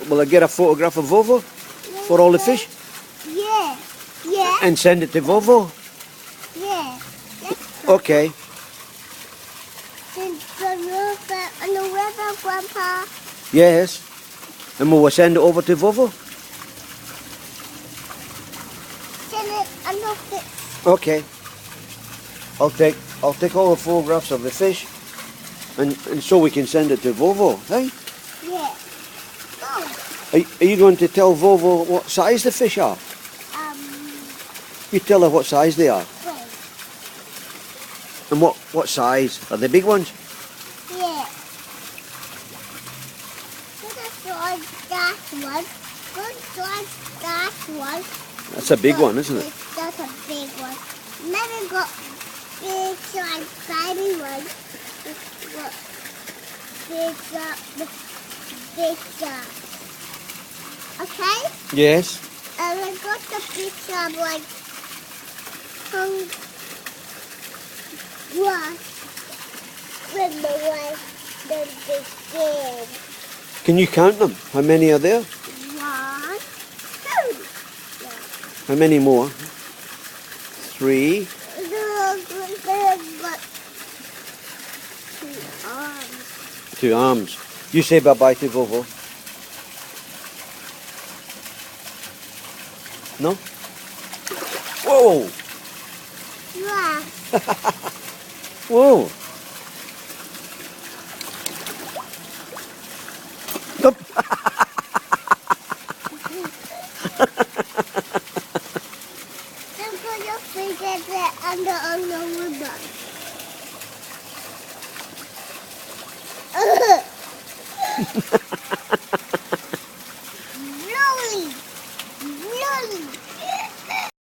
will I get a photograph of Vovo for all the fish Yeah. Yeah. and send it to Vovo? Yeah. Okay. The river and the river, Grandpa. Yes. And will we send it over to Vovo? Send it and the fish. Okay. I'll take all the photographs of the fish and so we can send it to Vovo, hey? Yeah. Oh. Are you going to tell Vovo what size the fish are? You tell her what size they are. Wait. And what size? Are they big ones? Yeah. Good like that one. Good like that one. That's a big one, isn't it? That's a big one. Then we got big like tiny one. Got big okay? Yes. And I got the picture of like grass when the one the big. Can you count them? How many are there? 1, 2. How many more? 3. Look, got 2 arms. 2 arms. You say bye-bye to Vovo. No? Whoa! Yeah. Whoa! Up. Then put your finger under on the ribbon. Really? Really?